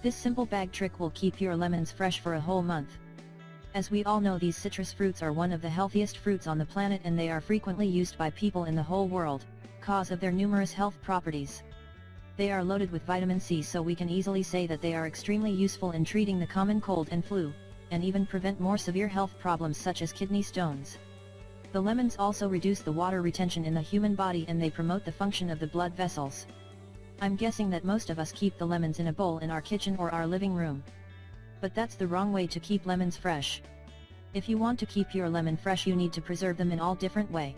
This simple bag trick will keep your lemons fresh for a whole month. As we all know, these citrus fruits are one of the healthiest fruits on the planet, and they are frequently used by people in the whole world, cause of their numerous health properties. They are loaded with vitamin C, so we can easily say that they are extremely useful in treating the common cold and flu, and even prevent more severe health problems such as kidney stones. The lemons also reduce the water retention in the human body, and they promote the function of the blood vessels. I'm guessing that most of us keep the lemons in a bowl in our kitchen or our living room. But that's the wrong way to keep lemons fresh. If you want to keep your lemon fresh, you need to preserve them in all different ways.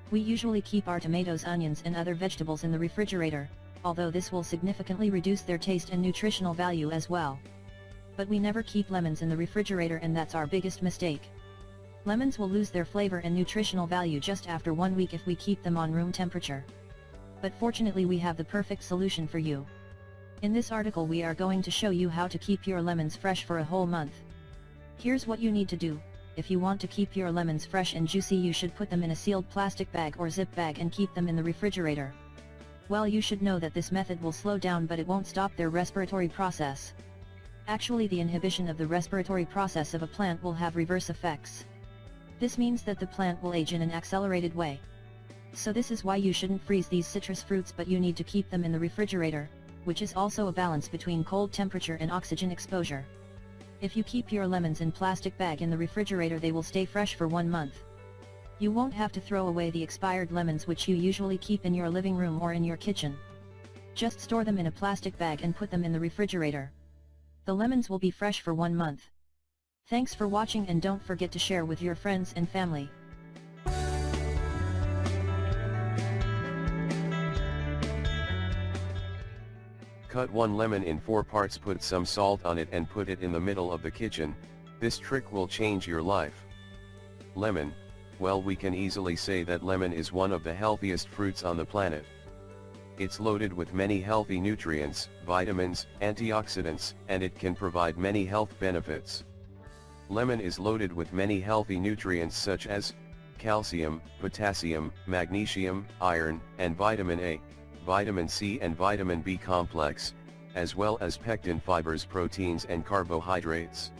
We usually keep our tomatoes, onions and other vegetables in the refrigerator, although this will significantly reduce their taste and nutritional value as well. But we never keep lemons in the refrigerator, and that's our biggest mistake. Lemons will lose their flavor and nutritional value just after 1 week if we keep them on room temperature. But fortunately, we have the perfect solution for you. In this article we are going to show you how to keep your lemons fresh for a whole month. Here's what you need to do. If you want to keep your lemons fresh and juicy, you should put them in a sealed plastic bag or zip bag and keep them in the refrigerator. Well, you should know that this method will slow down, but it won't stop their respiratory process. Actually, the inhibition of the respiratory process of a plant will have reverse effects. This means that the plant will age in an accelerated way. So this is why you shouldn't freeze these citrus fruits, but you need to keep them in the refrigerator, which is also a balance between cold temperature and oxygen exposure. If you keep your lemons in plastic bag in the refrigerator, they will stay fresh for 1 month. You won't have to throw away the expired lemons which you usually keep in your living room or in your kitchen. Just store them in a plastic bag and put them in the refrigerator. The lemons will be fresh for 1 month. Thanks for watching, and don't forget to share with your friends and family. Cut 1 lemon in 4 parts, put some salt on it and put it in the middle of the kitchen. This trick will change your life. Lemon, well, we can easily say that lemon is one of the healthiest fruits on the planet. It's loaded with many healthy nutrients, vitamins, antioxidants, and it can provide many health benefits. Lemon is loaded with many healthy nutrients such as calcium, potassium, magnesium, iron, and vitamin A, vitamin C and vitamin B complex, as well as pectin, fibers, proteins and carbohydrates.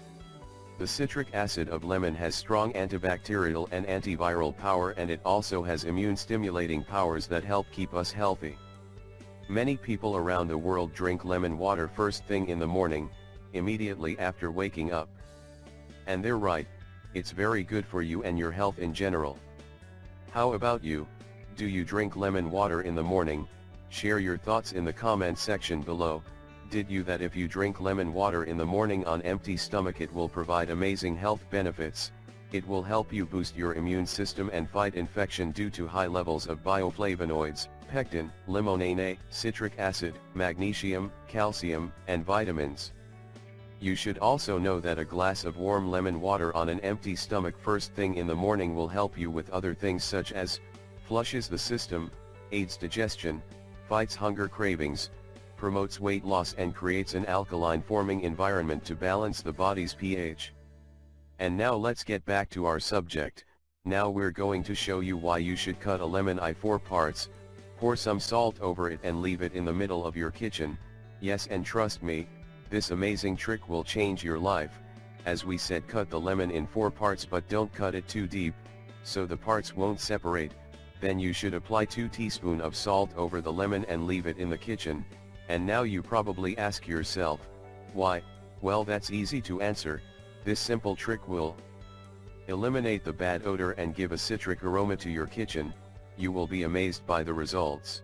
The citric acid of lemon has strong antibacterial and antiviral power, and it also has immune stimulating powers that help keep us healthy. Many people around the world drink lemon water first thing in the morning, immediately after waking up. And they're right, it's very good for you and your health in general. How about you? Do you drink lemon water in the morning? Share your thoughts in the comment section below. Did you that if you drink lemon water in the morning on empty stomach, it will provide amazing health benefits? It will help you boost your immune system and fight infection due to high levels of bioflavonoids, pectin, limonene A, citric acid, magnesium, calcium, and vitamins. You should also know that a glass of warm lemon water on an empty stomach first thing in the morning will help you with other things such as flushes the system, aids digestion, fights hunger cravings, promotes weight loss, and creates an alkaline forming environment to balance the body's pH. And now let's get back to our subject. Now we're going to show you why you should cut a lemon in 4 parts, pour some salt over it and leave it in the middle of your kitchen. Yes, and trust me, this amazing trick will change your life. As we said, cut the lemon in 4 parts, but don't cut it too deep, so the parts won't separate. Then you should apply 2 teaspoons of salt over the lemon and leave it in the kitchen. And now you probably ask yourself, why? Well, that's easy to answer. This simple trick will eliminate the bad odor and give a citric aroma to your kitchen. You will be amazed by the results.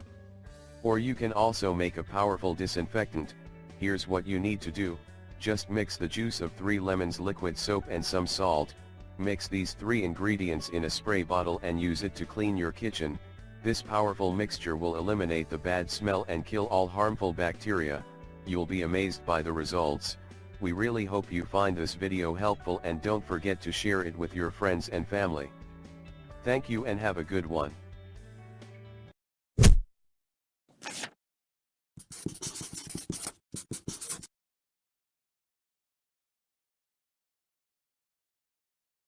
Or you can also make a powerful disinfectant. Here's what you need to do. Just mix the juice of 3 lemons, liquid soap and some salt. Mix these 3 ingredients in a spray bottle and use it to clean your kitchen. This powerful mixture will eliminate the bad smell and kill all harmful bacteria. You'll be amazed by the results. We really hope you find this video helpful, and don't forget to share it with your friends and family. Thank you and have a good one.